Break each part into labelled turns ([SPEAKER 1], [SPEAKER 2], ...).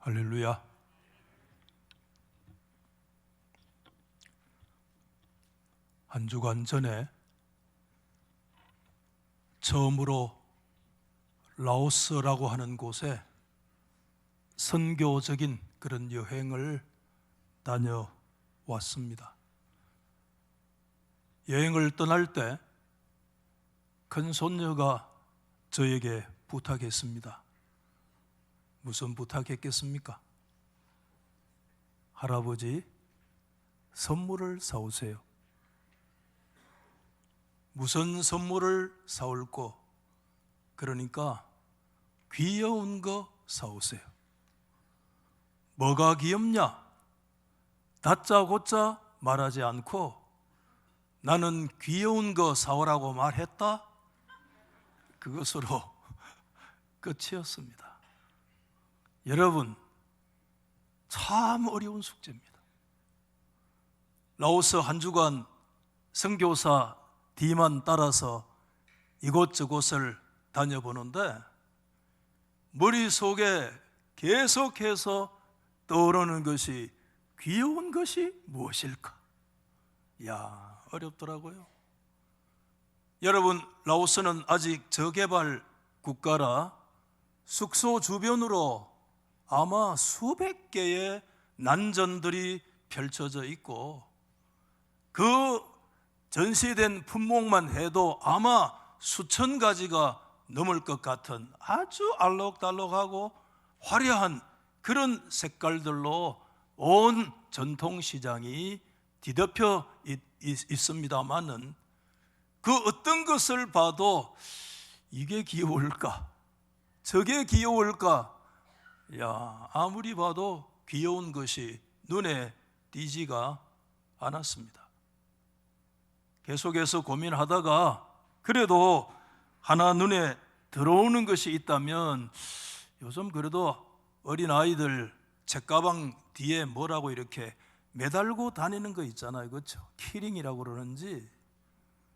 [SPEAKER 1] 할렐루야. 한 주간 전에 처음으로 라오스라고 하는 곳에 선교적인 그런 여행을 다녀왔습니다. 여행을 떠날 때 큰 손녀가 저에게 부탁했습니다. 무슨 부탁했겠습니까? 할아버지, 선물을 사오세요. 무슨 선물을 사올꼬? 그러니까 귀여운 거 사오세요. 뭐가 귀엽냐? 다짜고짜 말하지 않고 나는 귀여운 거 사오라고 말했다? 그것으로 끝이었습니다. 여러분, 참 어려운 숙제입니다. 라오스 한 주간 선교사 D만 따라서 이곳저곳을 다녀보는데 머릿속에 계속해서 떠오르는 것이 귀여운 것이 무엇일까? 야, 어렵더라고요. 여러분, 라오스는 아직 저개발 국가라 숙소 주변으로 아마 수백 개의 난전들이 펼쳐져 있고 그 전시된 품목만 해도 아마 수천 가지가 넘을 것 같은 아주 알록달록하고 화려한 그런 색깔들로 온 전통시장이 뒤덮여 있습니다만은 그 어떤 것을 봐도 이게 귀여울까? 저게 귀여울까? 야, 아무리 봐도 귀여운 것이 눈에 띄지가 않았습니다. 계속해서 고민하다가 그래도 하나 눈에 들어오는 것이 있다면 요즘 그래도 어린아이들 책가방 뒤에 뭐라고 이렇게 매달고 다니는 거 있잖아요. 그렇죠? 키링이라고 그러는지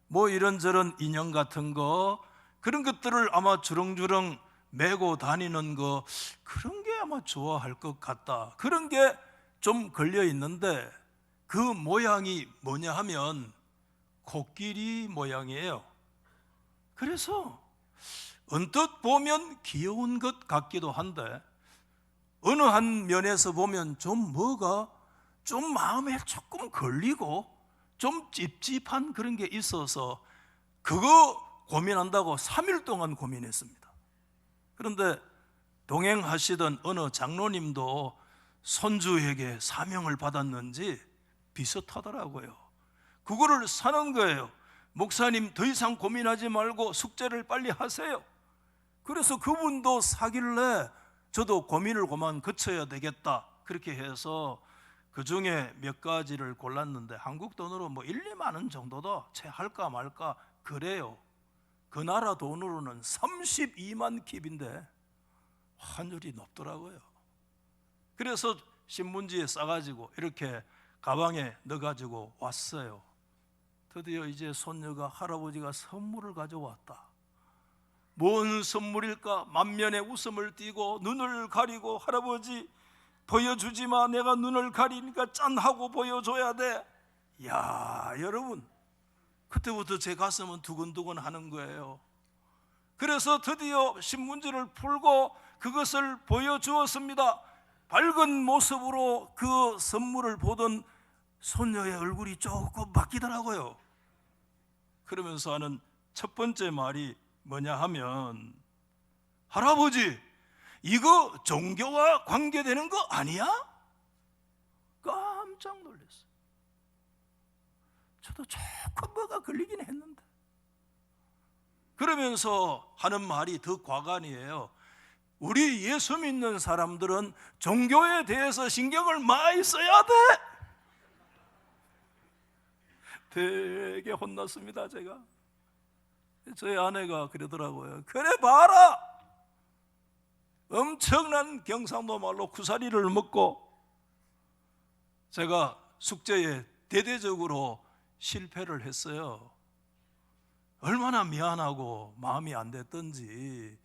[SPEAKER 1] 뭐 이런저런 인형 같은 거 그런 것들을 아마 주렁주렁 메고 다니는 거 그런 게 아마 좋아할 것 같다. 그런 게 좀 걸려 있는데 그 모양이 뭐냐 하면 코끼리 모양이에요. 그래서 언뜻 보면 귀여운 것 같기도 한데 어느 한 면에서 보면 좀 뭐가 좀 마음에 조금 걸리고 좀 찝찝한 그런 게 있어서 그거 고민한다고 3일 동안 고민했습니다. 그런데 동행하시던 어느 장로님도 손주에게 사명을 받았는지 비슷하더라고요. 그거를 사는 거예요. 목사님 더 이상 고민하지 말고 숙제를 빨리 하세요. 그래서 그분도 사길래 저도 고민을 그만 거쳐야 되겠다 그렇게 해서 그 중에 몇 가지를 골랐는데 한국 돈으로 뭐 1, 2만 원 정도도 채 할까 말까 그래요. 그 나라 돈으로는 32만 킵인데 환율이 높더라고요. 그래서 신문지에 싸가지고 이렇게 가방에 넣어가지고 왔어요. 드디어 이제 손녀가 할아버지가 선물을 가져왔다. 뭔 선물일까? 만면에 웃음을 띠고 눈을 가리고 할아버지 보여주지 마. 내가 눈을 가리니까 짠하고 보여줘야 돼. 야, 여러분, 그때부터 제 가슴은 두근두근 하는 거예요. 그래서 드디어 신문지를 풀고 그것을 보여주었습니다. 밝은 모습으로 그 선물을 보던 손녀의 얼굴이 조금 바뀌더라고요. 그러면서 하는 첫 번째 말이 뭐냐 하면 할아버지, 이거 종교와 관계되는 거 아니야? 깜짝 놀랐어요. 저도 조금 뭐가 걸리긴 했는데 그러면서 하는 말이 더 과간이에요. 우리 예수 믿는 사람들은 종교에 대해서 신경을 많이 써야 돼. 되게 혼났습니다. 제가 저희 아내가 그러더라고요. 그래 봐라, 엄청난 경상도 말로 구사리를 먹고 제가 숙제에 대대적으로 실패를 했어요. 얼마나 미안하고 마음이 안 됐던지.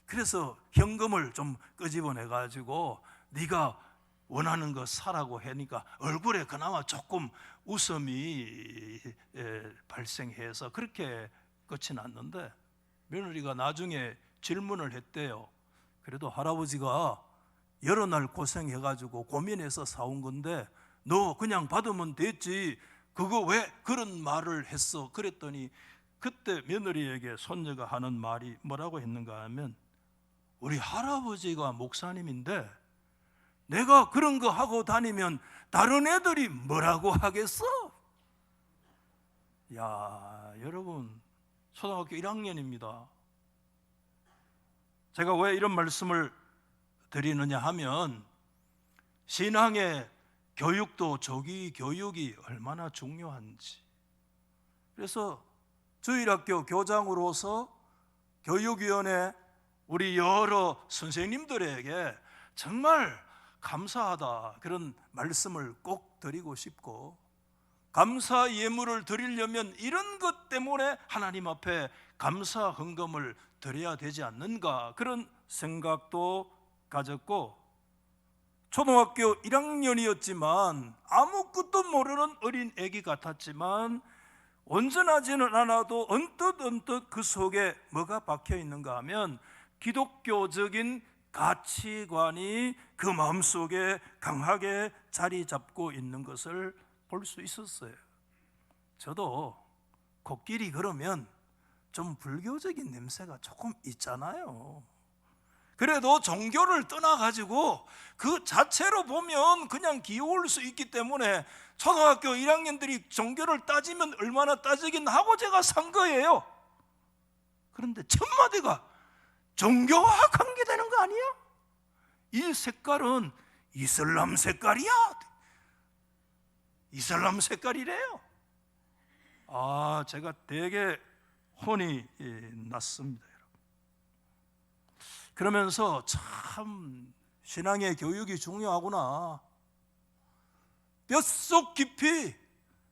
[SPEAKER 1] 그래서 현금을 좀 끄집어내 가지고 네가 원하는 거 사라고 하니까 얼굴에 그나마 조금 웃음이 발생해서 그렇게 끝이 났는데, 며느리가 나중에 질문을 했대요. 그래도 할아버지가 여러 날 고생해가지고 고민해서 사온 건데 너 그냥 받으면 됐지, 그거 왜 그런 말을 했어? 그랬더니 그때 며느리에게 손녀가 하는 말이 뭐라고 했는가 하면, 우리 할아버지가 목사님인데 내가 그런 거 하고 다니면 다른 애들이 뭐라고 하겠어? 야, 여러분, 초등학교 1학년입니다. 제가 왜 이런 말씀을 드리느냐 하면, 신앙의 교육도 조기 교육이 얼마나 중요한지. 그래서 주일학교 교장으로서 교육위원회 우리 여러 선생님들에게 정말 감사하다, 그런 말씀을 꼭 드리고 싶고, 감사 예물을 드리려면 이런 것 때문에 하나님 앞에 감사 헌금을 드려야 되지 않는가, 그런 생각도 가졌고, 초등학교 1학년이었지만 아무것도 모르는 어린 애기 같았지만 온전하지는 않아도 언뜻 그 속에 뭐가 박혀 있는가 하면 기독교적인 가치관이 그 마음속에 강하게 자리 잡고 있는 것을 볼 수 있었어요. 저도 코끼리 걸으면 좀 불교적인 냄새가 조금 있잖아요. 그래도 종교를 떠나가지고 그 자체로 보면 그냥 귀여울 수 있기 때문에 초등학교 1학년들이 종교를 따지면 얼마나 따지긴 하고 제가 산 거예요. 그런데 첫 마디가 종교와 관계되는 거 아니야? 이 색깔은 이슬람 색깔이야. 이슬람 색깔이래요. 제가 되게 혼이 났습니다. 그러면서 참 신앙의 교육이 중요하구나. 뼛속 깊이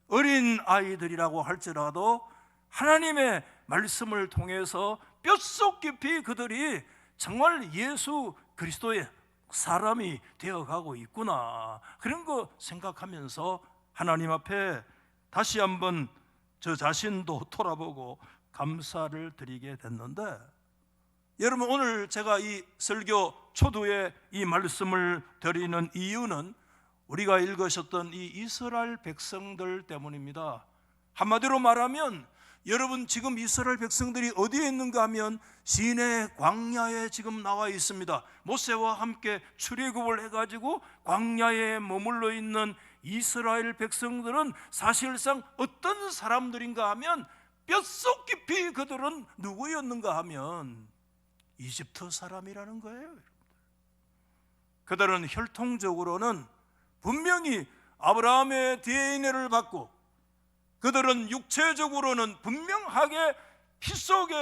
[SPEAKER 1] 어린 아이들이라고 할지라도 하나님의 말씀을 통해서 뼛속 깊이 그들이 정말 예수 그리스도의 사람이 되어가고 있구나, 그런 거 생각하면서 하나님 앞에 다시 한번 저 자신도 돌아보고 감사를 드리게 됐는데, 여러분, 오늘 제가 이 설교 초두에 이 말씀을 드리는 이유는 우리가 읽으셨던 이 이스라엘 백성들 때문입니다. 한마디로 말하면 여러분, 지금 이스라엘 백성들이 어디에 있는가 하면 시내 광야에 지금 나와 있습니다. 모세와 함께 출애굽을 해가지고 광야에 머물러 있는 이스라엘 백성들은 사실상 어떤 사람들인가 하면 뼛속 깊이 그들은 누구였는가 하면 이집트 사람이라는 거예요. 그들은 혈통적으로는 분명히 아브라함의 DNA를 받고, 그들은 육체적으로는 분명하게 피 속에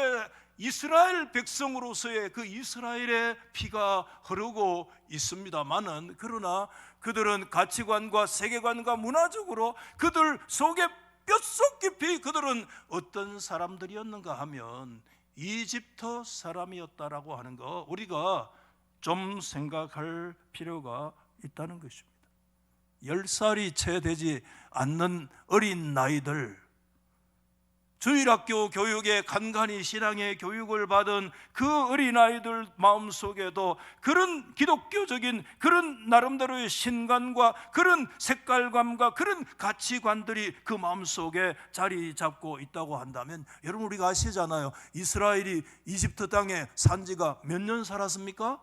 [SPEAKER 1] 이스라엘 백성으로서의 그 이스라엘의 피가 흐르고 있습니다만은, 그러나 그들은 가치관과 세계관과 문화적으로 그들 속에 뼛속 깊이 그들은 어떤 사람들이었는가 하면 이집트 사람이었다라고 하는 거, 우리가 좀 생각할 필요가 있다는 것입니다. 10살이 채 되지 않는 어린 나이들, 주일학교 교육에 간간히 신앙의 교육을 받은 그 어린아이들 마음속에도 그런 기독교적인 그런 나름대로의 신관과 그런 색깔감과 그런 가치관들이 그 마음속에 자리 잡고 있다고 한다면, 여러분, 우리가 아시잖아요. 이스라엘이 이집트 땅에 산 지가 몇 년 살았습니까?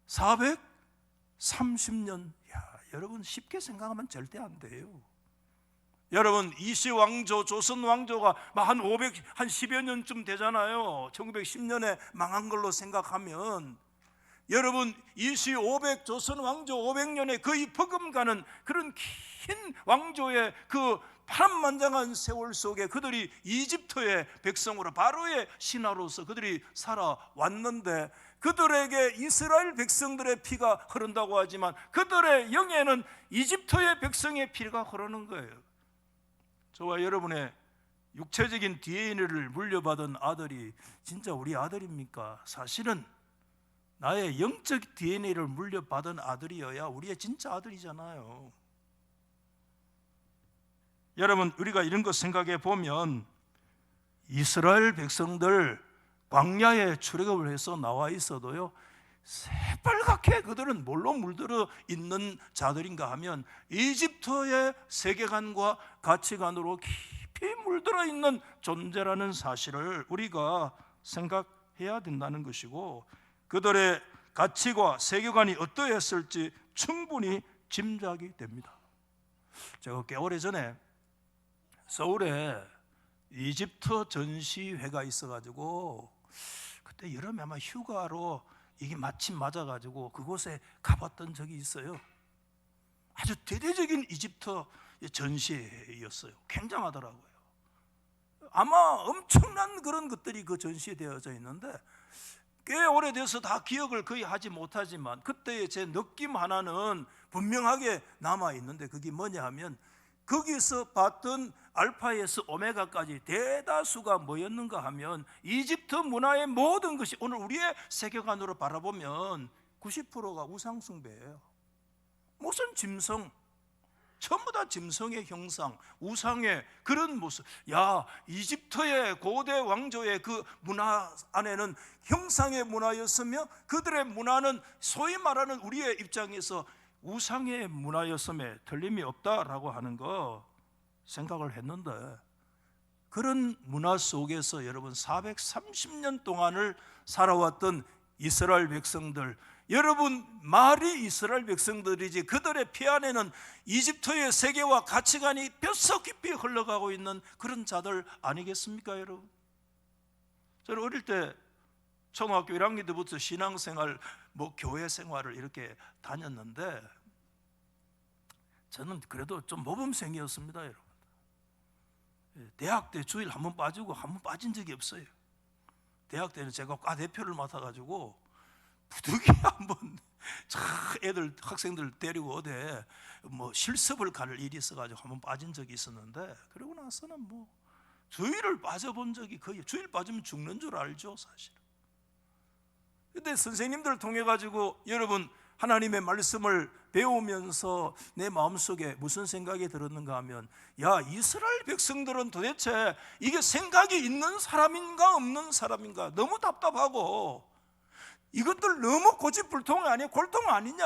[SPEAKER 1] 430년. 여러분, 쉽게 생각하면 절대 안 돼요. 여러분, 이시 왕조, 조선 왕조가 한 10여 년쯤 되잖아요. 1910년에 망한 걸로 생각하면, 여러분, 이시 500, 조선 왕조 500년에 거의 버금가는 그런 긴 왕조의 그 파란만장한 세월 속에 그들이 이집트의 백성으로, 바로의 신하로서 그들이 살아왔는데, 그들에게 이스라엘 백성들의 피가 흐른다고 하지만 그들의 영에는 이집트의 백성의 피가 흐르는 거예요. 저와 여러분의 육체적인 DNA를 물려받은 아들이 진짜 우리 아들입니까? 사실은 나의 영적 DNA를 물려받은 아들이어야 우리의 진짜 아들이잖아요. 여러분, 우리가 이런 거 생각해 보면 이스라엘 백성들 광야에 출애굽을 해서 나와 있어도요, 새빨갛게 그들은 뭘로 물들어 있는 자들인가 하면 이집트의 세계관과 가치관으로 깊이 물들어 있는 존재라는 사실을 우리가 생각해야 된다는 것이고, 그들의 가치와 세계관이 어떠했을지 충분히 짐작이 됩니다. 제가 꽤 오래전에 서울에 이집트 전시회가 있어가지고 그때 여름에 아마 휴가로 이게 마침 맞아가지고 그곳에 가봤던 적이 있어요. 아주 대대적인 이집트 전시회였어요. 굉장하더라고요. 아마 엄청난 그런 것들이 그 전시에 되어져 있는데 꽤 오래돼서 다 기억을 거의 하지 못하지만 그때의 제 느낌 하나는 분명하게 남아있는데, 그게 뭐냐 하면 거기서 봤던 알파에서 오메가까지 대다수가 뭐였는가 하면 이집트 문화의 모든 것이 오늘 우리의 세계관으로 바라보면 90%가 우상 숭배예요. 무슨 짐승, 전부 다 짐승의 형상, 우상의 그런 모습. 야, 이집트의 고대 왕조의 그 문화 안에는 형상의 문화였으며 그들의 문화는 소위 말하는 우리의 입장에서 우상의 문화였음에 틀림이 없다라고 하는 거 생각을 했는데, 그런 문화 속에서 여러분 430년 동안을 살아왔던 이스라엘 백성들, 여러분 말이 이스라엘 백성들이지 그들의 피 안에는 이집트의 세계와 가치관이 뼛속 깊이 흘러가고 있는 그런 자들 아니겠습니까 여러분? 저는 어릴 때 초등학교 1학년 때부터 신앙생활, 교회 생활을 이렇게 다녔는데 저는 그래도 좀 모범생이었습니다 여러분. 대학 때 주일 한 번 빠지고 한 번 빠진 적이 없어요. 대학 때는 제가 과 대표를 맡아가지고 부득이 한번 애들 학생들 데리고 어디에 실습을 갈 일이 있어가지고 한번 빠진 적이 있었는데, 그러고 나서는 주일을 빠져본 적이 거의, 주일 빠지면 죽는 줄 알죠 사실. 근데 선생님들을 통해 가지고 여러분 하나님의 말씀을 배우면서 내 마음속에 무슨 생각이 들었는가 하면, 야, 이스라엘 백성들은 도대체 이게 생각이 있는 사람인가 없는 사람인가 너무 답답하고, 이것들 너무 고집불통 아니야, 골통 아니냐,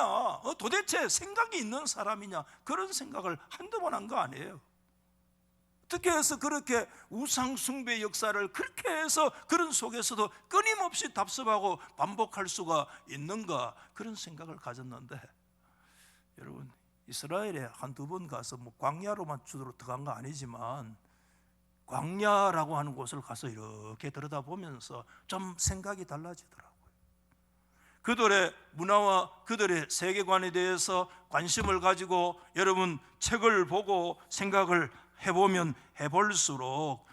[SPEAKER 1] 도대체 생각이 있는 사람이냐, 그런 생각을 한두 번 한 거 아니에요. 어떻게 해서 그렇게 우상 숭배 역사를 그렇게 해서 그런 속에서도 끊임없이 답습하고 반복할 수가 있는가, 그런 생각을 가졌는데, 여러분 이스라엘에 한두 번 가서 광야로만 주로 들어간 거 아니지만 광야라고 하는 곳을 가서 이렇게 들여다보면서 좀 생각이 달라지더라고요. 그들의 문화와 그들의 세계관에 대해서 관심을 가지고 여러분 책을 보고 생각을 해보면 해볼수록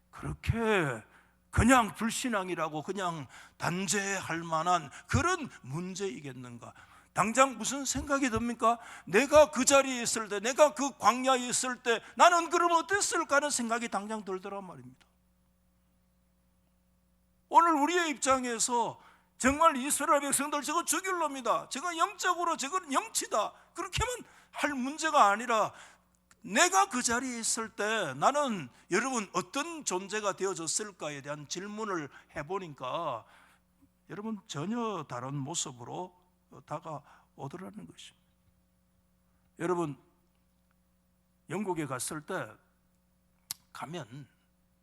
[SPEAKER 1] 그렇게 그냥 불신앙이라고 그냥 단죄할 만한 그런 문제이겠는가. 당장 무슨 생각이 듭니까? 내가 그 자리에 있을 때, 내가 그 광야에 있을 때 나는 그러면 어땠을까 하는 생각이 당장 들더란 말입니다. 오늘 우리의 입장에서 정말 이스라엘 백성들 저거 죽일 놈이다, 저거 영적으로 저건 영치다, 그렇게만 할 문제가 아니라 내가 그 자리에 있을 때 나는 여러분 어떤 존재가 되어졌을까에 대한 질문을 해보니까 여러분 전혀 다른 모습으로 다가오더라는 것입니다. 여러분 영국에 갔을 때 가면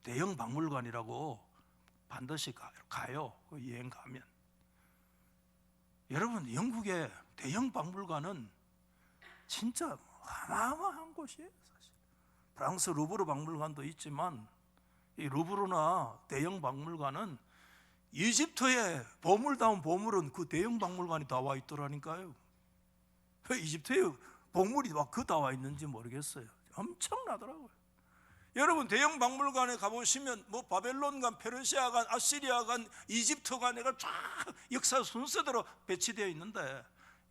[SPEAKER 1] 대형 박물관이라고 반드시 가요. 여행 가면. 여러분 영국의 대형 박물관은 진짜 어마어마한 곳이에요 사실. 프랑스 루브르 박물관도 있지만 이 루브르나 대형 박물관은 이집트의 보물다운 보물은 그 대형 박물관이 다 와 있더라니까요. 왜 이집트의 보물이 다 와 있는지 모르겠어요. 엄청나더라고요. 여러분 대형 박물관에 가보시면 바벨론관, 페르시아관, 아시리아관, 이집트관 내가 쫙 역사 순서대로 배치되어 있는데,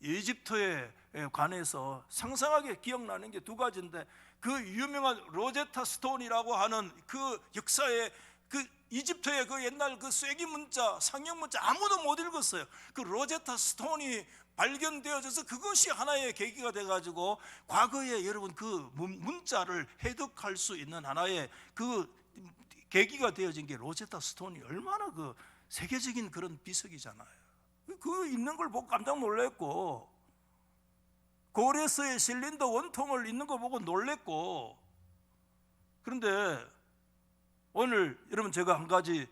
[SPEAKER 1] 이집트에 관해서 상상하게 기억나는 게 두 가지인데, 그 유명한 로제타 스톤이라고 하는 그 역사의 그 이집트의 그 옛날 그 쐐기 문자, 상형 문자 아무도 못 읽었어요. 그 로제타 스톤이 발견되어져서 그것이 하나의 계기가 돼가지고 과거에 여러분 그 문자를 해독할 수 있는 하나의 그 계기가 되어진 게 로제타 스톤이 얼마나 그 세계적인 그런 비석이잖아요. 그 있는 걸 보고 깜짝 놀랐고, 고레스의 실린더 원통을 있는 거 보고 놀랬고. 그런데 오늘 여러분 제가 한 가지,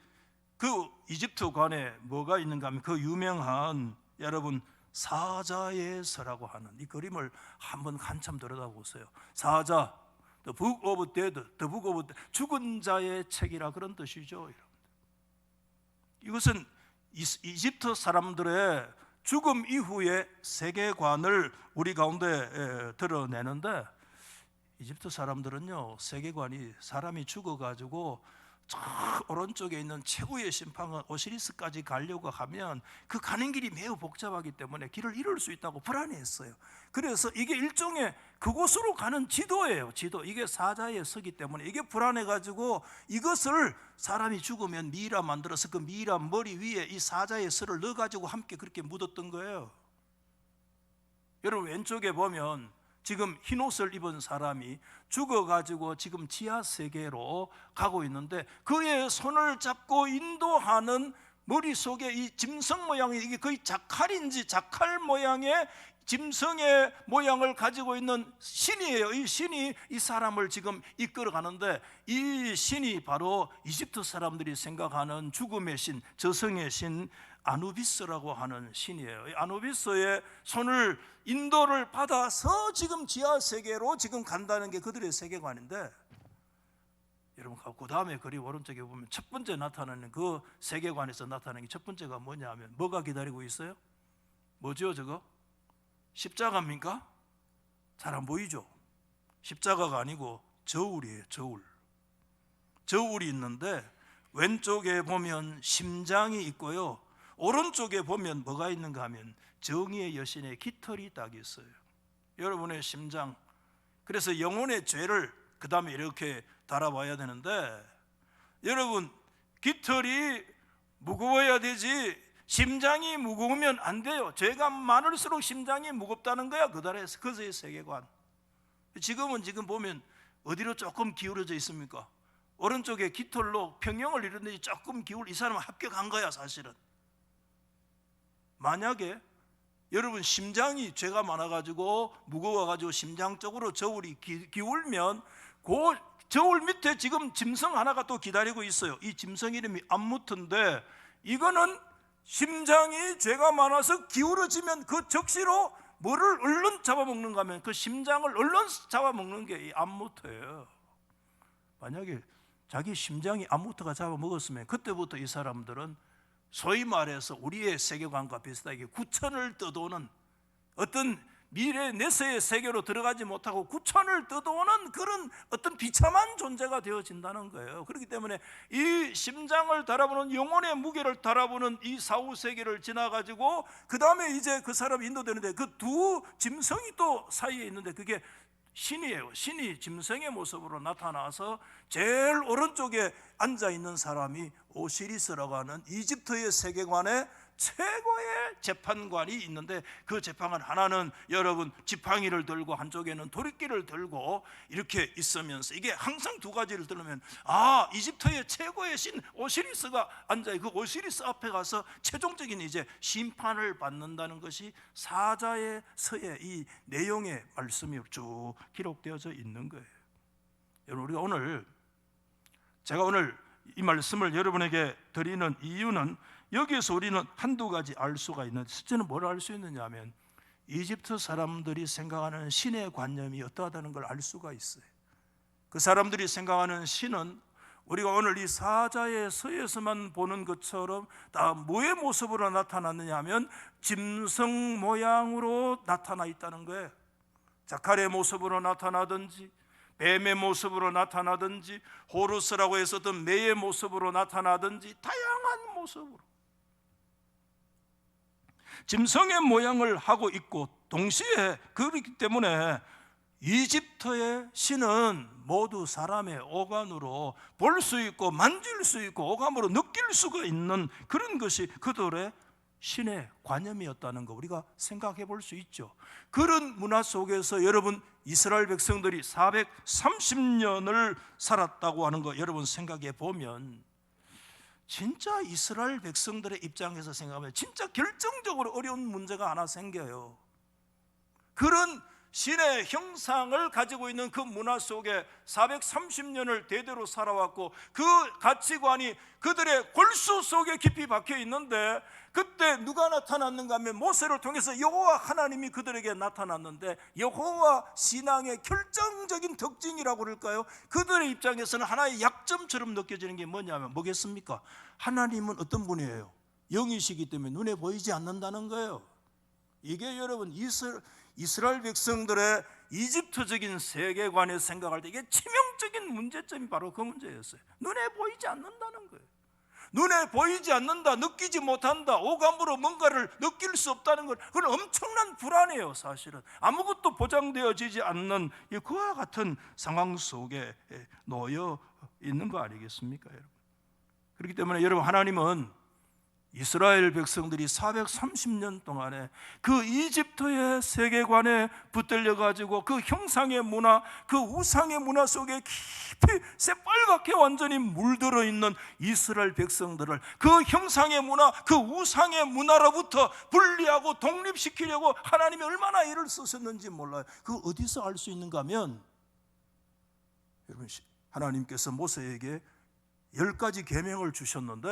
[SPEAKER 1] 그 이집트관에 뭐가 있는가 하면 그 유명한 여러분 사자의 서라고 하는 이 그림을 한번 한참 들여다보세요. 사자, The Book of Dead, The Book of Dead, 죽은 자의 책이라 그런 뜻이죠. 여러분. 이것은 이집트 사람들의 죽음 이후의 세계관을 우리 가운데 드러내는데, 이집트 사람들은요, 세계관이 사람이 죽어가지고 저 오른쪽에 있는 최고의 심판은 오시리스까지 가려고 하면 그 가는 길이 매우 복잡하기 때문에 길을 잃을 수 있다고 불안해했어요. 그래서 이게 일종의 그곳으로 가는 지도예요. 지도. 이게 사자의 서기 때문에 이게 불안해가지고 이것을 사람이 죽으면 미이라 만들어서 그 미이라 머리 위에 이 사자의 서를 넣어가지고 함께 그렇게 묻었던 거예요. 여러분 왼쪽에 보면 지금 흰옷을 입은 사람이 죽어가지고 지금 지하세계로 가고 있는데, 그의 손을 잡고 인도하는 머릿속에 이 짐승 모양이, 이게 거의 자칼인지 자칼 모양의 짐승의 모양을 가지고 있는 신이에요. 이 신이 이 사람을 지금 이끌어 가는데, 이 신이 바로 이집트 사람들이 생각하는 죽음의 신, 저승의 신 아누비스라고 하는 신이에요. 이 아누비스의 손을 인도를 받아서 지금 지하 세계로 지금 간다는 게 그들의 세계관인데, 여러분 그 다음에 그리 오른쪽에 보면 첫 번째 나타나는 그 세계관에서 나타나는 게 첫 번째가 뭐냐면 뭐가 기다리고 있어요? 뭐죠 저거? 십자가입니까? 잘 안 보이죠? 십자가가 아니고 저울이에요. 저울이 있는데 왼쪽에 보면 심장이 있고요, 오른쪽에 보면 뭐가 있는가 하면 정의의 여신의 깃털이 딱 있어요. 여러분의 심장. 그래서 영혼의 죄를 그 다음에 이렇게 달아봐야 되는데, 여러분 깃털이 무거워야 되지 심장이 무거우면 안 돼요. 죄가 많을수록 심장이 무겁다는 거야. 그들의 세계관. 지금 보면 어디로 조금 기울어져 있습니까? 오른쪽에 깃털로 평형을 이루는데 조금 이 사람은 합격한 거야 사실은. 만약에 여러분 심장이 죄가 많아가지고 무거워가지고 심장 쪽으로 저울이 기울면 그 저울 밑에 지금 짐승 하나가 또 기다리고 있어요. 이 짐승 이름이 암무트인데, 이거는 심장이 죄가 많아서 기울어지면 그 적시로 뭐를 얼른 잡아먹는가 하면 그 심장을 얼른 잡아먹는 게 이 암무트예요. 만약에 자기 심장이 암무트가 잡아먹었으면 그때부터 이 사람들은 소위 말해서 우리의 세계관과 비슷하게 구천을 떠도는, 어떤 미래 내세의 세계로 들어가지 못하고 구천을 떠도는 그런 어떤 비참한 존재가 되어진다는 거예요. 그렇기 때문에 이 심장을 달아보는, 영혼의 무게를 달아보는 이 사후 세계를 지나가지고 그 다음에 이제 그 사람이 인도되는데, 그 두 짐승이 또 사이에 있는데 그게 신이에요. 신이 짐승의 모습으로 나타나서 제일 오른쪽에 앉아있는 사람이 오시리스라고 하는 이집트의 세계관의 최고의 재판관이 있는데, 그 재판관 하나는 여러분 지팡이를 들고 한쪽에는 도리끼를 들고 이렇게 있으면서, 이게 항상 두 가지를 들으면 이집트의 최고의 신 오시리스가 앉아, 그 오시리스 앞에 가서 최종적인 이제 심판을 받는다는 것이 사자의 서의 이 내용의 말씀이 쭉 기록되어져 있는 거예요. 여러분 제가 오늘 이 말씀을 여러분에게 드리는 이유는, 여기에서 우리는 한두 가지 알 수가 있는데, 첫째는 뭘 알 수 있느냐 하면 이집트 사람들이 생각하는 신의 관념이 어떠하다는 걸 알 수가 있어요. 그 사람들이 생각하는 신은 우리가 오늘 이 사자의 서에서만 보는 것처럼 다 뭐의 모습으로 나타났느냐 하면 짐승 모양으로 나타나 있다는 거예요. 자칼의 모습으로 나타나든지 뱀의 모습으로 나타나든지 호루스라고 했었던 매의 모습으로 나타나든지 다양한 모습으로 짐승의 모양을 하고 있고, 동시에 그렇기 때문에 이집트의 신은 모두 사람의 오감으로 볼 수 있고 만질 수 있고 오감으로 느낄 수가 있는 그런 것이 그들의 신의 관념이었다는 거 우리가 생각해 볼 수 있죠. 그런 문화 속에서 여러분 이스라엘 백성들이 430년을 살았다고 하는 거 여러분 생각해 보면 진짜 이스라엘 백성들의 입장에서 생각하면 진짜 결정적으로 어려운 문제가 하나 생겨요. 그런 신의 형상을 가지고 있는 그 문화 속에 430년을 대대로 살아왔고 그 가치관이 그들의 골수 속에 깊이 박혀 있는데 그때 누가 나타났는가 하면 모세를 통해서 여호와 하나님이 그들에게 나타났는데 여호와 신앙의 결정적인 특징이라고 그럴까요? 그들의 입장에서는 하나의 약점처럼 느껴지는 게 뭐냐면 뭐겠습니까? 하나님은 어떤 분이에요? 영이시기 때문에 눈에 보이지 않는다는 거예요. 이게 여러분 이스라엘 백성들의 이집트적인 세계관에 생각할 때 이게 치명적인 문제점이 바로 그 문제였어요. 눈에 보이지 않는다는 거예요. 눈에 보이지 않는다, 느끼지 못한다, 오감으로 뭔가를 느낄 수 없다는 것, 그건 엄청난 불안이에요. 사실은 아무것도 보장되어지지 않는 그와 같은 상황 속에 놓여 있는 거 아니겠습니까, 여러분? 그렇기 때문에 여러분 하나님은 이스라엘 백성들이 430년 동안에 그 이집트의 세계관에 붙들려 가지고 그 형상의 문화, 그 우상의 문화 속에 깊이 새빨갛게 완전히 물들어 있는 이스라엘 백성들을 그 형상의 문화, 그 우상의 문화로부터 분리하고 독립시키려고 하나님이 얼마나 애를 쓰셨는지 몰라요. 그 어디서 알 수 있는가 하면 여러분 하나님께서 모세에게 10가지 계명을 주셨는데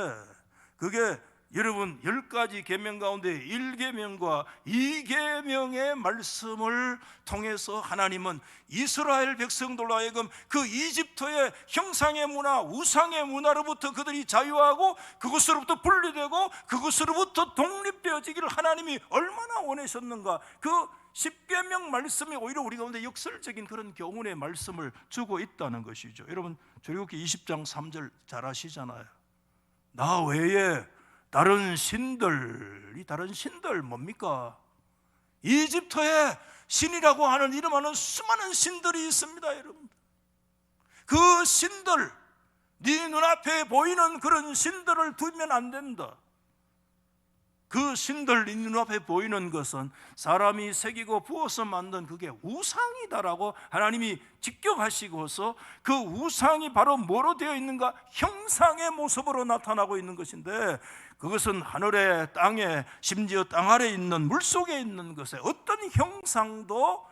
[SPEAKER 1] 그게 여러분 10가지 계명 가운데 1계명과 2계명의 말씀을 통해서 하나님은 이스라엘 백성들로 하여금 그 이집트의 형상의 문화, 우상의 문화로부터 그들이 자유하고 그것으로부터 분리되고 그것으로부터 독립되어지기를 하나님이 얼마나 원하셨는가. 그 10계명 말씀이 오히려 우리 가운데 역설적인 그런 교훈의 말씀을 주고 있다는 것이죠. 여러분 출애굽기 20장 3절 잘 아시잖아요. 나 외에 다른 신들 뭡니까? 이집트에 신이라고 하는 이름하는 수많은 신들이 있습니다, 여러분. 그 신들, 네 눈앞에 보이는 그런 신들을 두면 안 된다. 그 신들 네 눈앞에 보이는 것은 사람이 새기고 부어서 만든 그게 우상이다라고 하나님이 직격하시고서 그 우상이 바로 뭐로 되어 있는가? 형상의 모습으로 나타나고 있는 것인데 그것은 하늘에 땅에 심지어 땅 아래 있는 물속에 있는 것에 어떤 형상도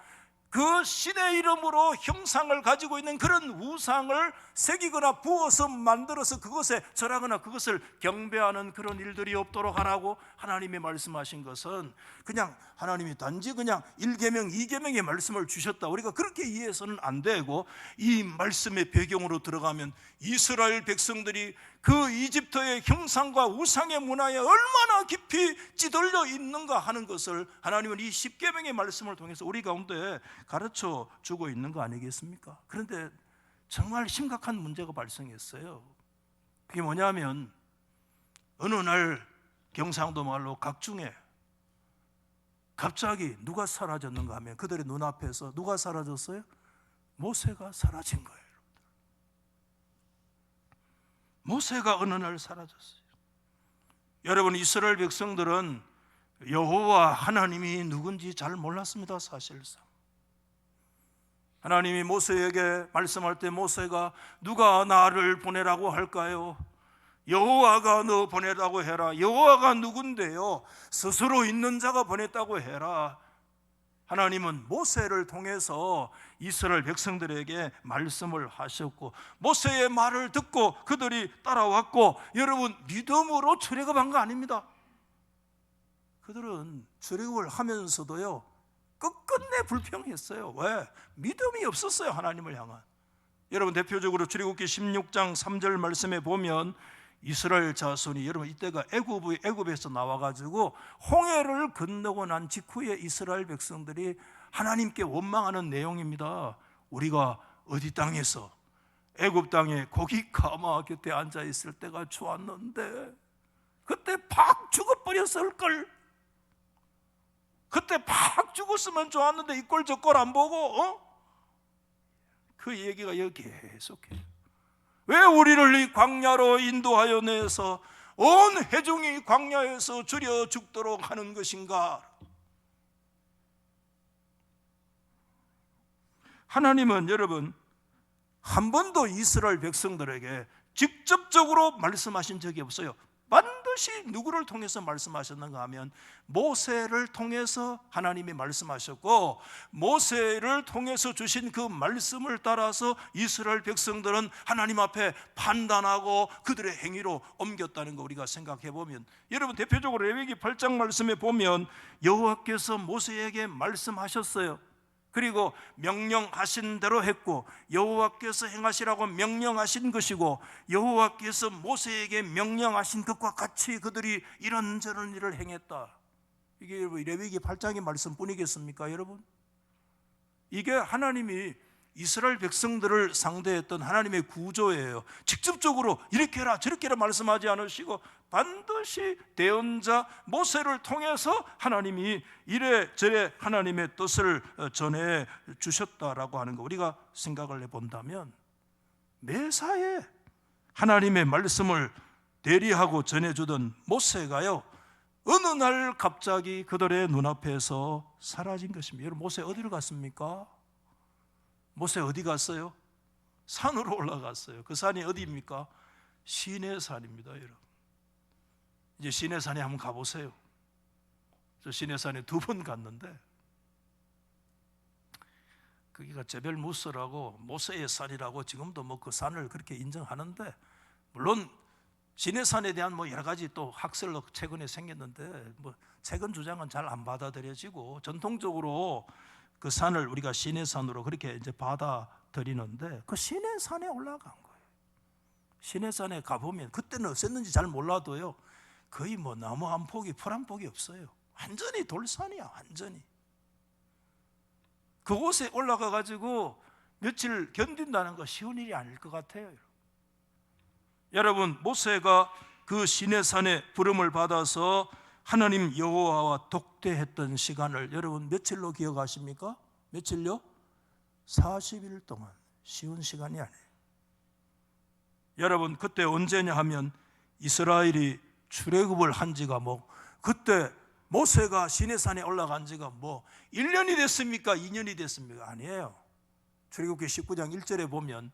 [SPEAKER 1] 그 신의 이름으로 형상을 가지고 있는 그런 우상을 새기거나 부어서 만들어서 그것에 절하거나 그것을 경배하는 그런 일들이 없도록 하라고 하나님이 말씀하신 것은 그냥 하나님이 단지 그냥 1계명, 2계명의 말씀을 주셨다 우리가 그렇게 이해해서는 안 되고 이 말씀의 배경으로 들어가면 이스라엘 백성들이 그 이집트의 형상과 우상의 문화에 얼마나 깊이 찌들려 있는가 하는 것을 하나님은 이 10계명의 말씀을 통해서 우리 가운데 가르쳐 주고 있는 거 아니겠습니까? 그런데 정말 심각한 문제가 발생했어요. 그게 뭐냐면 어느 날 경상도 말로 각중에 갑자기 누가 사라졌는가 하면 그들의 눈앞에서 누가 사라졌어요? 모세가 사라진 거예요. 모세가 어느 날 사라졌어요. 여러분 이스라엘 백성들은 여호와 하나님이 누군지 잘 몰랐습니다. 사실상 하나님이 모세에게 말씀할 때 모세가 누가 나를 보내라고 할까요? 여호와가 너 보내라고 해라. 여호와가 누군데요? 스스로 있는 자가 보냈다고 해라. 하나님은 모세를 통해서 이스라엘 백성들에게 말씀을 하셨고 모세의 말을 듣고 그들이 따라왔고 여러분 믿음으로 출애굽한 거 아닙니다. 그들은 출애굽을 하면서도요 끝끝내 불평했어요. 왜? 믿음이 없었어요. 하나님을 향한. 여러분 대표적으로 출애굽기 16장 3절 말씀에 보면 이스라엘 자손이 여러분 이때가 애굽에서 나와가지고 홍해를 건너고 난 직후에 이스라엘 백성들이 하나님께 원망하는 내용입니다. 우리가 어디 땅에서 애굽 땅에 고기 가마 곁에 앉아 있을 때가 좋았는데 그때 팍 죽어버렸을 걸. 그때 팍 죽었으면 좋았는데 이 꼴 저 꼴 안 보고 그 얘기가 여기 계속해요. 왜 우리를 이 광야로 인도하여 내서 온 회중이 광야에서 줄여 죽도록 하는 것인가? 하나님은 여러분 한 번도 이스라엘 백성들에게 직접적으로 말씀하신 적이 없어요. 반드시 누구를 통해서 말씀하셨는가 하면 모세를 통해서 하나님이 말씀하셨고, 모세를 통해서 주신 그 말씀을 따라서 이스라엘 백성들은 하나님 앞에 판단하고 그들의 행위로 옮겼다는 거 우리가 생각해 보면, 여러분 대표적으로 레위기 8장 말씀에 보면 여호와께서 모세에게 말씀하셨어요. 그리고 명령하신 대로 했고, 여호와께서 행하시라고 명령하신 것이고, 여호와께서 모세에게 명령하신 것과 같이 그들이 이런저런 일을 행했다. 이게 레위기 8장의 말씀뿐이겠습니까 여러분? 이게 하나님이 이스라엘 백성들을 상대했던 하나님의 구조예요. 직접적으로 이렇게 해라 저렇게 해라 말씀하지 않으시고 반드시 대언자 모세를 통해서 하나님이 이래저래 하나님의 뜻을 전해 주셨다라고 하는 거 우리가 생각을 해본다면, 매사에 하나님의 말씀을 대리하고 전해주던 모세가요, 어느 날 갑자기 그들의 눈앞에서 사라진 것입니다. 여러분 모세 어디로 갔습니까? 모세 어디 갔어요? 산으로 올라갔어요. 그 산이 어디입니까? 시내산입니다 여러분. 이제 시내산에 한번 가보세요. 저 시내산에 2번 갔는데 거기가 제벨 무스라고 모세의 산이라고 지금도 뭐 그 산을 그렇게 인정하는데, 물론 시내산에 대한 뭐 여러 가지 또 학설로 최근에 생겼는데 뭐 최근 주장은 잘 안 받아들여지고, 전통적으로 그 산을 우리가 시내산으로 그렇게 이제 받아들이는데, 그 시내산에 올라간 거예요. 시내산에 가보면 그때는 어땠는지 잘 몰라도요, 거의 뭐 나무 한 폭이 풀 한 폭이 없어요. 완전히 돌산이야. 완전히 그곳에 올라가 가지고 며칠 견딘다는 거 쉬운 일이 아닐 것 같아요. 여러분 모세가 그 시내산의 부름을 받아서 하나님 여호와와 독대했던 시간을 여러분 며칠로 기억하십니까? 며칠요? 40일 동안. 쉬운 시간이 아니에요. 여러분 그때 언제냐 하면 이스라엘이 출애굽을 한 지가 뭐, 그때 모세가 시내산에 올라간 지가 뭐 1년이 됐습니까? 2년이 됐습니까? 아니에요. 출애굽기 19장 1절에 보면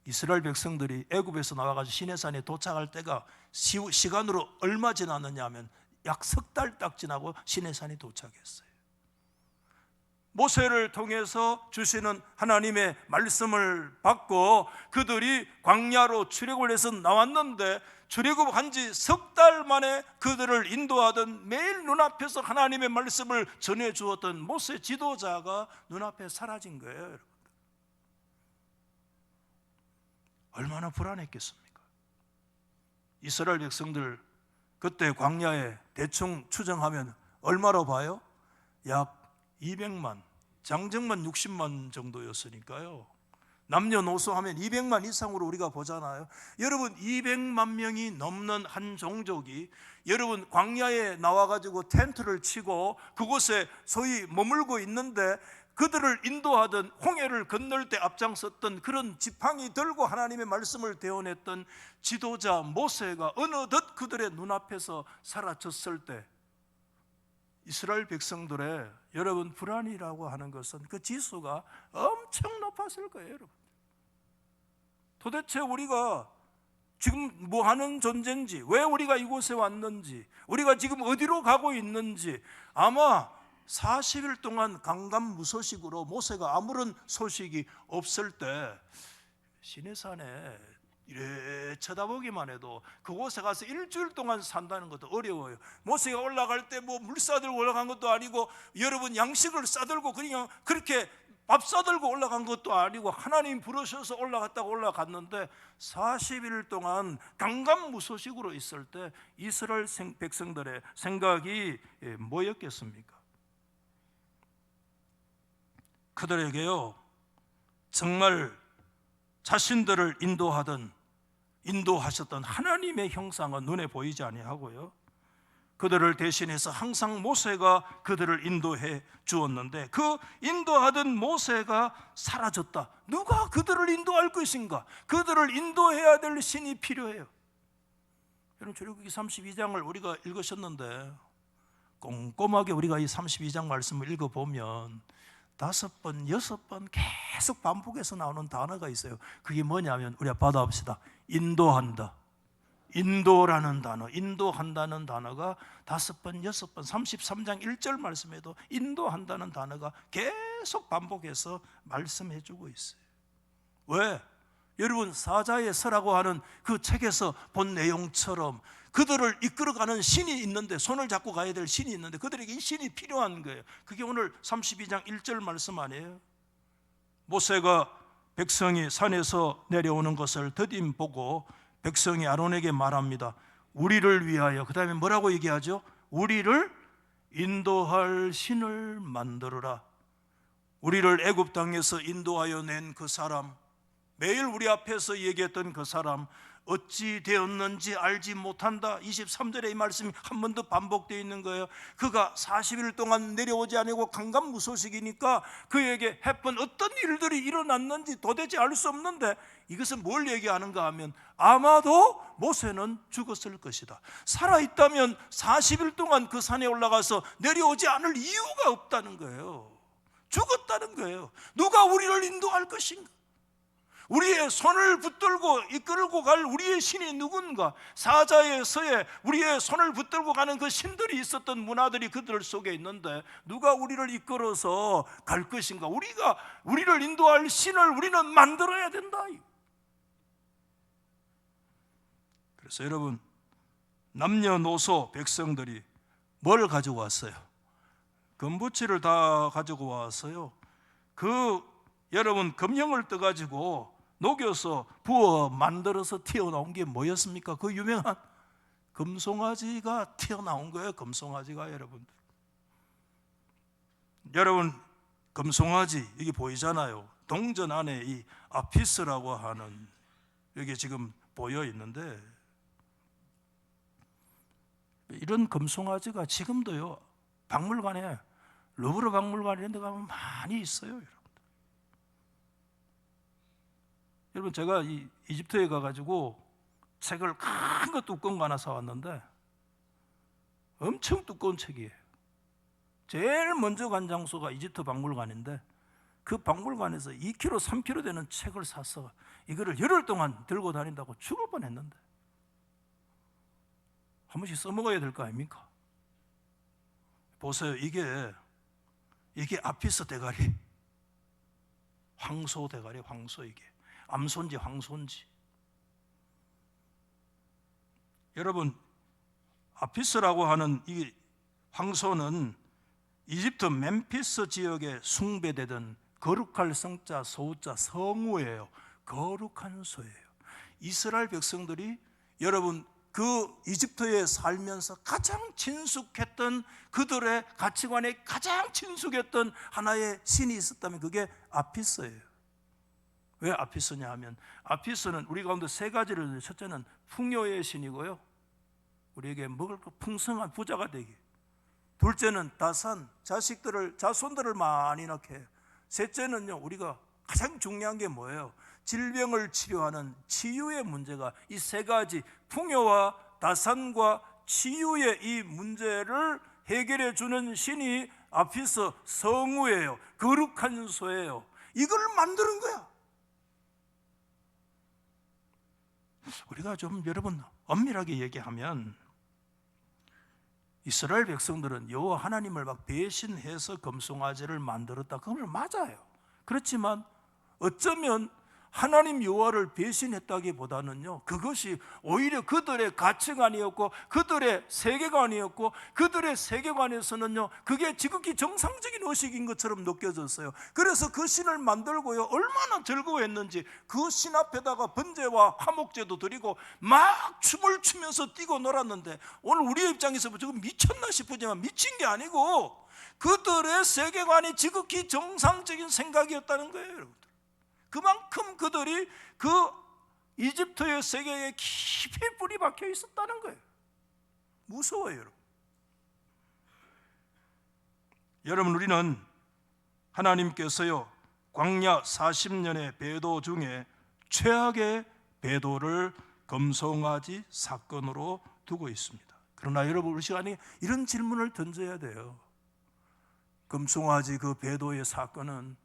[SPEAKER 1] 이스라엘 백성들이 애굽에서 나와가지고 시내산에 도착할 때가 시간으로 얼마 지났느냐 하면 약 3달 딱 지나고 시내산에 도착했어요. 모세를 통해서 주시는 하나님의 말씀을 받고 그들이 광야로 출애굽을 해서 나왔는데, 출애굽한 지 3달 만에 그들을 인도하던 매일 눈앞에서 하나님의 말씀을 전해 주었던 모세 지도자가 눈앞에 사라진 거예요. 여러분 얼마나 불안했겠습니까? 이스라엘 백성들 그때 광야에 대충 추정하면 얼마로 봐요? 약 200만, 장정만 60만 정도였으니까요. 남녀노소 하면 200만 이상으로 우리가 보잖아요. 여러분 200만 명이 넘는 한 종족이 여러분 광야에 나와가지고 텐트를 치고 그곳에 소위 머물고 있는데, 그들을 인도하던 홍해를 건널 때 앞장섰던 그런 지팡이 들고 하나님의 말씀을 대언했던 지도자 모세가 어느덧 그들의 눈앞에서 사라졌을 때, 이스라엘 백성들의 여러분 불안이라고 하는 것은 그 지수가 엄청 높았을 거예요. 여러분 도대체 우리가 지금 뭐 하는 존재인지, 왜 우리가 이곳에 왔는지, 우리가 지금 어디로 가고 있는지, 아마 40일 동안 강간무소식으로 모세가 아무런 소식이 없을 때 시내산에 이래 쳐다보기만 해도 그곳에 가서 일주일 동안 산다는 것도 어려워요. 모세가 올라갈 때 뭐 물 싸들고 올라간 것도 아니고, 여러분 양식을 싸들고 그냥 그렇게 밥 싸들고 올라간 것도 아니고, 하나님 부르셔서 올라갔다고 올라갔는데 40일 동안 강간무소식으로 있을 때 이스라엘 백성들의 생각이 뭐였겠습니까? 그들에게요 정말 자신들을 인도하셨던 하나님의 형상은 눈에 보이지 아니하고요, 그들을 대신해서 항상 모세가 그들을 인도해 주었는데 그 인도하던 모세가 사라졌다. 누가 그들을 인도할 것인가? 그들을 인도해야 될 신이 필요해요. 여러분, 출애굽기 32장을 우리가 읽으셨는데 꼼꼼하게 우리가 이 32장 말씀을 읽어보면 5번, 6번 계속 반복해서 나오는 단어가 있어요. 그게 뭐냐면 우리가 받아봅시다. 인도한다. 인도라는 단어, 인도한다는 단어가 5번, 6번, 33장 1절 말씀에도 인도한다는 단어가 계속 반복해서 말씀해 주고 있어요. 왜? 여러분, 사자의 서라고 하는 그 책에서 본 내용처럼 그들을 이끌어가는 신이 있는데, 손을 잡고 가야 될 신이 있는데 그들에게 이 신이 필요한 거예요. 그게 오늘 32장 1절 말씀 아니에요? 모세가 백성이 산에서 내려오는 것을 더딘 보고 백성이 아론에게 말합니다. 우리를 위하여, 그 다음에 뭐라고 얘기하죠? 우리를 인도할 신을 만들어라. 우리를 애굽 땅에서 인도하여 낸 그 사람, 매일 우리 앞에서 얘기했던 그 사람 어찌 되었는지 알지 못한다. 23절에 이 말씀이 한 번 더 반복되어 있는 거예요. 그가 40일 동안 내려오지 아니고 강간무소식이니까 그에게 해본 어떤 일들이 일어났는지 도대체 알 수 없는데, 이것은 뭘 얘기하는가 하면 아마도 모세는 죽었을 것이다. 살아있다면 40일 동안 그 산에 올라가서 내려오지 않을 이유가 없다는 거예요. 죽었다는 거예요. 누가 우리를 인도할 것인가? 우리의 손을 붙들고 이끌고 갈 우리의 신이 누군가? 사자의 서에 우리의 손을 붙들고 가는 그 신들이 있었던 문화들이 그들 속에 있는데 누가 우리를 이끌어서 갈 것인가? 우리를 인도할 신을 우리는 만들어야 된다. 그래서 여러분, 남녀노소 백성들이 뭘 가지고 왔어요? 금부치를 다 가지고 왔어요. 여러분, 금형을 떠가지고 녹여서 부어 만들어서 튀어나온 게 뭐였습니까? 그 유명한 금송아지가 튀어나온 거예요. 금송아지가. 여러분, 금송아지 여기 보이잖아요. 동전 안에 이 아피스라고 하는, 여기 지금 보여 있는데, 이런 금송아지가 지금도요 박물관에, 루브르 박물관 이런 데 가면 많이 있어요. 여러분, 제가 이집트에 가가지고 책을 큰 거 두꺼운 거 하나 사왔는데 엄청 두꺼운 책이에요. 제일 먼저 간 장소가 이집트 박물관인데 그 박물관에서 2kg, 3kg 되는 책을 사서 이거를 열흘 동안 들고 다닌다고 죽을 뻔했는데, 한 번씩 써먹어야 될 거 아닙니까? 보세요. 이게 아피스 대가리, 황소 대가리, 황소. 이게 암손지, 황손지. 여러분, 아피스라고 하는 이 황소는 이집트 멤피스 지역에 숭배되던 거룩할 성자, 소자, 성우예요. 거룩한 소예요. 이스라엘 백성들이, 여러분, 그 이집트에 살면서 가장 친숙했던, 그들의 가치관에 가장 친숙했던 하나의 신이 있었다면 그게 아피스예요. 왜 아피스냐 하면, 아피스는 우리 가운데 세 가지를, 첫째는 풍요의 신이고요, 우리에게 먹을 거 풍성한 부자가 되기. 둘째는 다산, 자손들을 많이 낳게 해요. 셋째는요, 우리가 가장 중요한 게 뭐예요? 질병을 치료하는 치유의 문제가, 이 세 가지 풍요와 다산과 치유의 이 문제를 해결해 주는 신이 아피스, 성우예요. 거룩한 소예요. 이걸 만드는 거야. 우리가 좀, 여러분, 엄밀하게 얘기하면 이스라엘 백성들은 여호와 하나님을 막 배신해서 금송아지를 만들었다, 그건 맞아요. 그렇지만 어쩌면 하나님 여호와를 배신했다기보다는요, 그것이 오히려 그들의 가치관이었고 그들의 세계관이었고, 그들의 세계관에서는요 그게 지극히 정상적인 의식인 것처럼 느껴졌어요. 그래서 그 신을 만들고요 얼마나 즐거워했는지, 그 신 앞에다가 번제와 화목제도 드리고 막 춤을 추면서 뛰고 놀았는데, 오늘 우리의 입장에서 지금 미쳤나 싶으지만 미친 게 아니고 그들의 세계관이 지극히 정상적인 생각이었다는 거예요. 여러분, 그만큼 그들이 그 이집트의 세계에 깊이 뿌리 박혀 있었다는 거예요. 무서워요, 여러분. 여러분, 우리는 하나님께서요 광야 40년의 배도 중에 최악의 배도를 금송아지 사건으로 두고 있습니다. 그러나 여러분, 우리 시간에 이런 질문을 던져야 돼요. 금송아지 그 배도의 사건은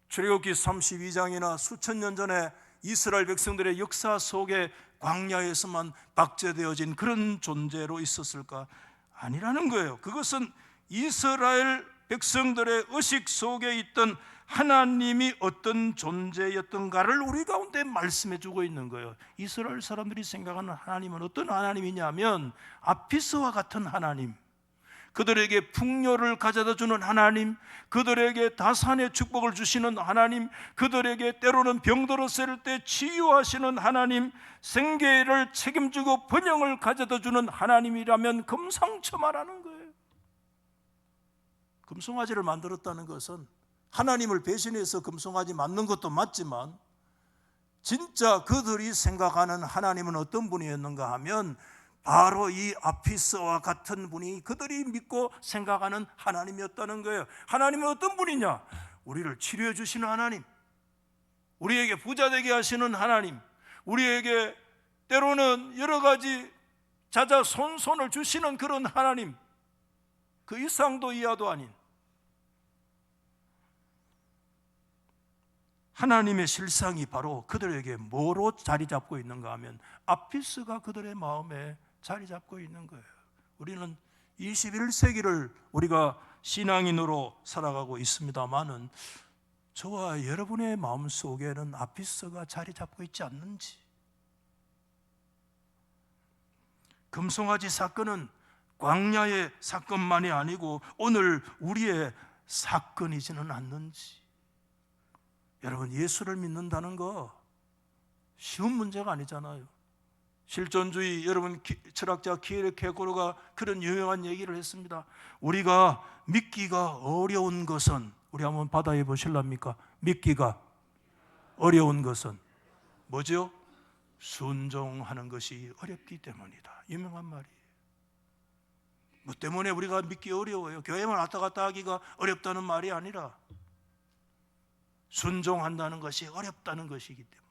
[SPEAKER 1] 출애굽기 32장이나 수천 년 전에 이스라엘 백성들의 역사 속에 광야에서만 박제되어진 그런 존재로 있었을까? 아니라는 거예요. 그것은 이스라엘 백성들의 의식 속에 있던 하나님이 어떤 존재였던가를 우리 가운데 말씀해 주고 있는 거예요. 이스라엘 사람들이 생각하는 하나님은 어떤 하나님이냐면 아피스와 같은 하나님, 그들에게 풍요를 가져다 주는 하나님, 그들에게 다산의 축복을 주시는 하나님, 그들에게 때로는 병들었을 때 치유하시는 하나님, 생계를 책임지고 번영을 가져다 주는 하나님이라면 금상첨화라는 거예요. 금송아지를 만들었다는 것은 하나님을 배신해서 금송아지 만든 것도 맞지만, 진짜 그들이 생각하는 하나님은 어떤 분이었는가 하면 바로 이 아피스와 같은 분이 그들이 믿고 생각하는 하나님이었다는 거예요. 하나님은 어떤 분이냐? 우리를 치료해 주시는 하나님, 우리에게 부자 되게 하시는 하나님, 우리에게 때로는 여러 가지 자자손손을 주시는 그런 하나님, 그 이상도 이하도 아닌 하나님의 실상이 바로 그들에게 뭐로 자리 잡고 있는가 하면 아피스가 그들의 마음에 자리 잡고 있는 거예요. 우리는 21세기를 우리가 신앙인으로 살아가고 있습니다만은 저와 여러분의 마음 속에는 아피스가 자리 잡고 있지 않는지, 금송아지 사건은 광야의 사건만이 아니고 오늘 우리의 사건이지는 않는지. 여러분, 예수를 믿는다는 거 쉬운 문제가 아니잖아요. 실존주의, 여러분 철학자 키에르케고르가 그런 유명한 얘기를 했습니다. 우리가 믿기가 어려운 것은, 우리 한번 받아해 보실랍니까? 믿기가 어려운 것은 뭐죠? 순종하는 것이 어렵기 때문이다. 유명한 말이에요. 뭐 때문에 우리가 믿기 어려워요? 교회만 왔다 갔다 하기가 어렵다는 말이 아니라 순종한다는 것이 어렵다는 것이기 때문에,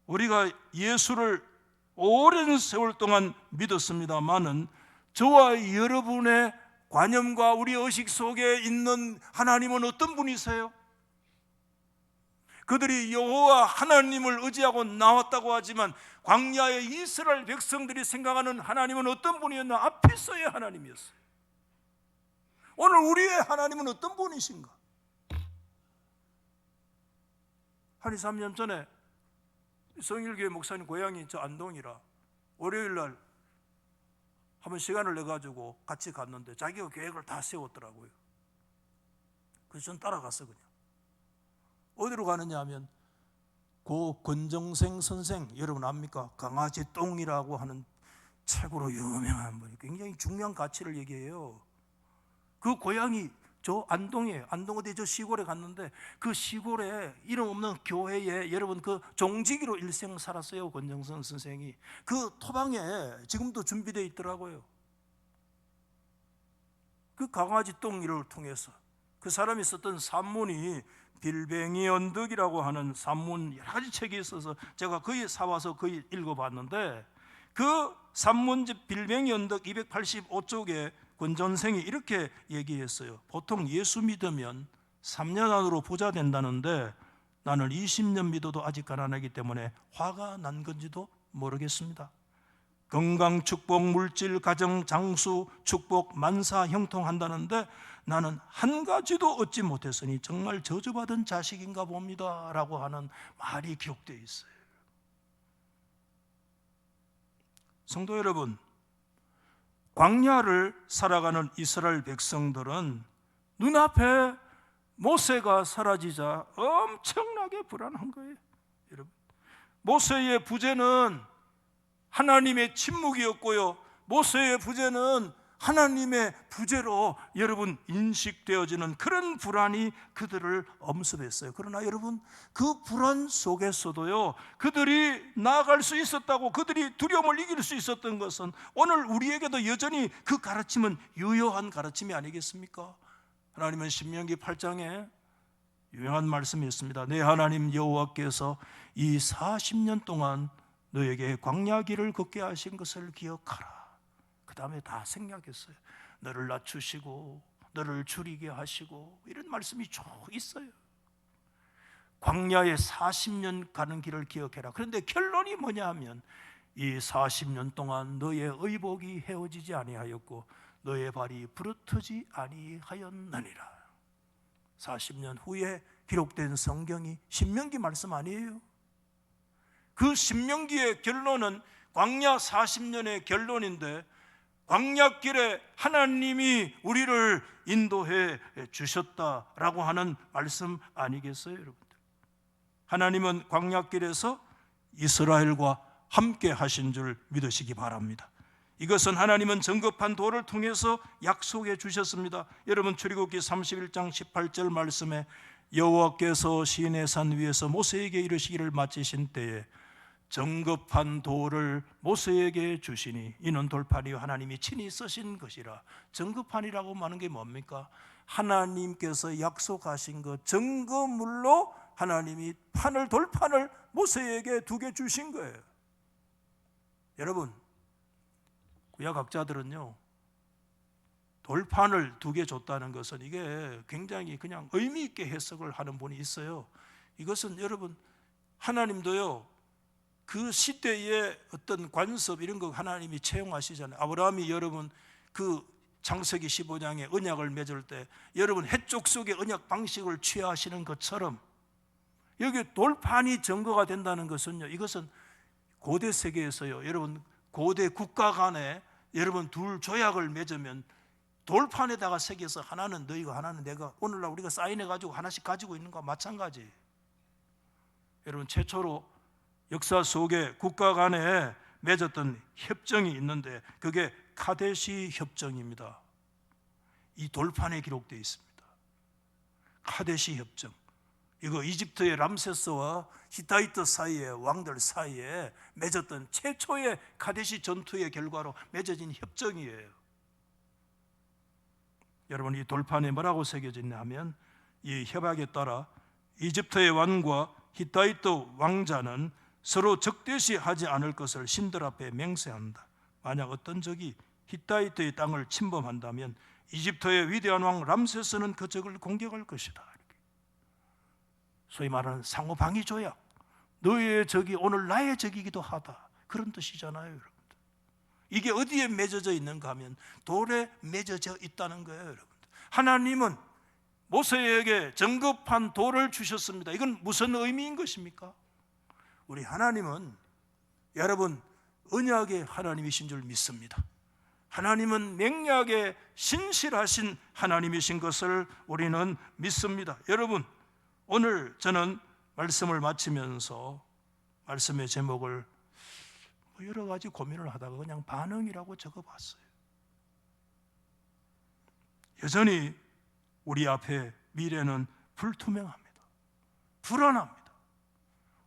[SPEAKER 1] 우리가 예수를 오랜 세월 동안 믿었습니다마는 저와 여러분의 관념과 우리 의식 속에 있는 하나님은 어떤 분이세요? 그들이 여호와 하나님을 의지하고 나왔다고 하지만 광야의 이스라엘 백성들이 생각하는 하나님은 어떤 분이었나? 아피스의 하나님이었어요. 오늘 우리의 하나님은 어떤 분이신가? 한 2, 3년 전에 성일교회 목사님 고향이 저 안동이라 월요일날 한번 시간을 내가지고 같이 갔는데 자기가 계획을 다 세웠더라고요. 그래서 전 따라갔어. 그냥 어디로 가느냐 하면 고 권정생 선생, 여러분 압니까? 강아지 똥이라고 하는 책으로 유명한 분이 굉장히 중요한 가치를 얘기해요. 그 고향이 저 안동이에요. 안동 어디 저 시골에 갔는데 그 시골에 이름 없는 교회에 여러분 그 종직이로 일생 살았어요. 권정선 선생이. 그 토방에 지금도 준비되어 있더라고요. 그 강아지 똥이를 통해서 그 사람이 썼던 산문이 빌뱅이 언덕이라고 하는 산문 여러 가지 책이 있어서 제가 거기 사와서 거기 읽어봤는데, 그 산문집 빌뱅이 언덕 285쪽에 권전생이 이렇게 얘기했어요. 보통 예수 믿으면 3년 안으로 부자 된다는데 나는 20년 믿어도 아직 가난하기 때문에 화가 난 건지도 모르겠습니다. 건강 축복, 물질, 가정, 장수 축복, 만사 형통한다는데 나는 한 가지도 얻지 못했으니 정말 저주받은 자식인가 봅니다 라고 하는 말이 기록되어 있어요. 성도 여러분, 광야를 살아가는 이스라엘 백성들은 눈앞에 모세가 사라지자 엄청나게 불안한 거예요. 여러분, 모세의 부재는 하나님의 침묵이었고요, 모세의 부재는 하나님의 부재로 여러분 인식되어지는 그런 불안이 그들을 엄습했어요. 그러나 여러분, 그 불안 속에서도요, 그들이 나아갈 수 있었다고, 그들이 두려움을 이길 수 있었던 것은 오늘 우리에게도 여전히 그 가르침은 유효한 가르침이 아니겠습니까? 하나님은 신명기 8장에 유명한 말씀이 있습니다. 내 하나님 여호와께서 이 40년 동안 너에게 광야 길을 걷게 하신 것을 기억하라. 그 다음에 다 생략했어요. 너를 낮추시고 너를 줄이게 하시고, 이런 말씀이 쭉 있어요. 광야에 40년 가는 길을 기억해라. 그런데 결론이 뭐냐 하면, 이 40년 동안 너의 의복이 헤어지지 아니하였고 너의 발이 부르트지 아니하였느니라. 40년 후에 기록된 성경이 신명기 말씀 아니에요? 그 신명기의 결론은 광야 40년의 결론인데, 광야길에 하나님이 우리를 인도해 주셨다라고 하는 말씀 아니겠어요, 여러분들? 하나님은 광야길에서 이스라엘과 함께 하신 줄 믿으시기 바랍니다. 이것은 하나님은 정급한 도를 통해서 약속해 주셨습니다. 여러분, 출애굽기 31장 18절 말씀에 여호와께서 시내산 위에서 모세에게 이르시기를 마치신 때에 정급한 돌을 모세에게 주시니 이는 돌판이요 하나님이 친히 쓰신 것이라. 정급판이라고 하는 게 뭡니까? 하나님께서 약속하신 것, 증거물로 하나님이 돌판을 모세에게 두게 주신 거예요. 여러분, 구약학자들은요, 돌판을 두 개 줬다는 것은 이게 굉장히 그냥 의미 있게 해석을 하는 분이 있어요. 이것은 여러분, 하나님도요, 그 시대의 어떤 관습 이런 거 하나님이 채용하시잖아요. 아브라함이 여러분 그 창세기 15장에 언약을 맺을 때 여러분 해쪽 속의 언약 방식을 취하시는 것처럼, 여기 돌판이 증거가 된다는 것은요, 이것은 고대 세계에서요, 여러분 고대 국가 간에 여러분 둘 조약을 맺으면 돌판에다가 새겨서 하나는 너희가 하나는 내가, 오늘날 우리가 사인해 가지고 하나씩 가지고 있는 거와 마찬가지. 여러분, 최초로 역사 속에 국가 간에 맺었던 협정이 있는데 그게 카데시 협정입니다. 이 돌판에 기록되어 있습니다. 카데시 협정. 이거 이집트의 람세스와 히타이트 사이의 왕들 사이에 맺었던 최초의 카데시 전투의 결과로 맺어진 협정이에요. 여러분, 이 돌판에 뭐라고 새겨져 있냐 하면, 이 협약에 따라 이집트의 왕과 히타이트 왕자는 서로 적대시하지 않을 것을 신들 앞에 맹세한다. 만약 어떤 적이 히타이트의 땅을 침범한다면 이집트의 위대한 왕 람세스는 그 적을 공격할 것이다. 소위 말하는 상호방위 조약. 너의 적이 오늘 나의 적이기도 하다, 그런 뜻이잖아요, 여러분들. 이게 어디에 맺어져 있는가 하면 돌에 맺어져 있다는 거예요, 여러분들. 하나님은 모세에게 정급한 돌을 주셨습니다. 이건 무슨 의미인 것입니까? 우리 하나님은 여러분 언약의 하나님이신 줄 믿습니다. 하나님은 맹약에 신실하신 하나님이신 것을 우리는 믿습니다. 여러분, 오늘 저는 말씀을 마치면서 말씀의 제목을 여러 가지 고민을 하다가 그냥 반응이라고 적어봤어요. 여전히 우리 앞에 미래는 불투명합니다. 불안합니다.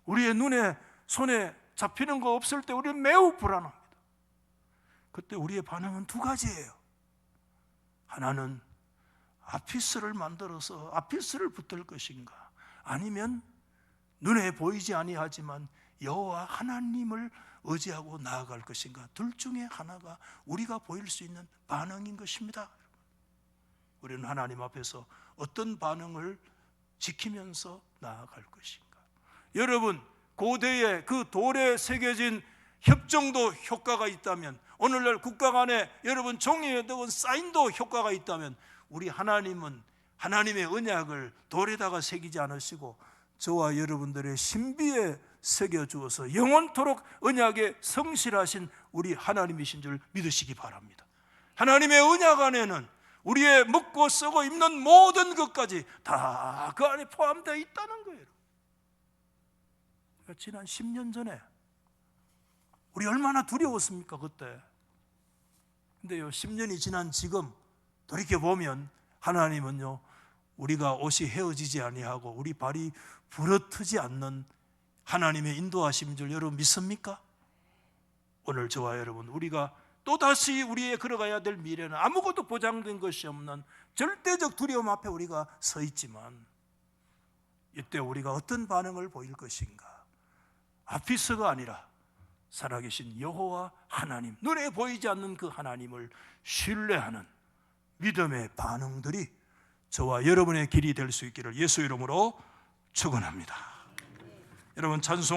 [SPEAKER 1] 우리의 눈에 손에 잡히는 거 없을 때 우리는 매우 불안합니다. 그때 우리의 반응은 두 가지예요. 하나는 아피스를 만들어서 아피스를 붙들 것인가, 아니면 눈에 보이지 아니하지만 여호와 하나님을 의지하고 나아갈 것인가. 둘 중에 하나가 우리가 보일 수 있는 반응인 것입니다. 우리는 하나님 앞에서 어떤 반응을 지키면서 나아갈 것인가. 여러분, 고대의 그 돌에 새겨진 협정도 효과가 있다면, 오늘날 국가 간에 여러분 종이에 넣은 사인도 효과가 있다면, 우리 하나님은 하나님의 언약을 돌에다가 새기지 않으시고 저와 여러분들의 신비에 새겨주어서 영원토록 언약에 성실하신 우리 하나님이신 줄 믿으시기 바랍니다. 하나님의 언약 안에는 우리의 먹고 쓰고 입는 모든 것까지 다 그 안에 포함되어 있다는 거예요. 지난 10년 전에 우리 얼마나 두려웠습니까, 그때. 근데요, 10년이 지난 지금 돌이켜보면 하나님은요, 우리가 옷이 헤어지지 아니하고 우리 발이 부러뜨지 않는 하나님의 인도하심인 줄 여러분 믿습니까? 오늘 저와 여러분, 우리가 또다시 우리의 걸어가야 될 미래는 아무것도 보장된 것이 없는 절대적 두려움 앞에 우리가 서 있지만, 이때 우리가 어떤 반응을 보일 것인가? 아피스가 아니라 살아계신 여호와 하나님, 눈에 보이지 않는 그 하나님을 신뢰하는 믿음의 반응들이 저와 여러분의 길이 될 수 있기를 예수 이름으로 축원합니다. 여러분 찬송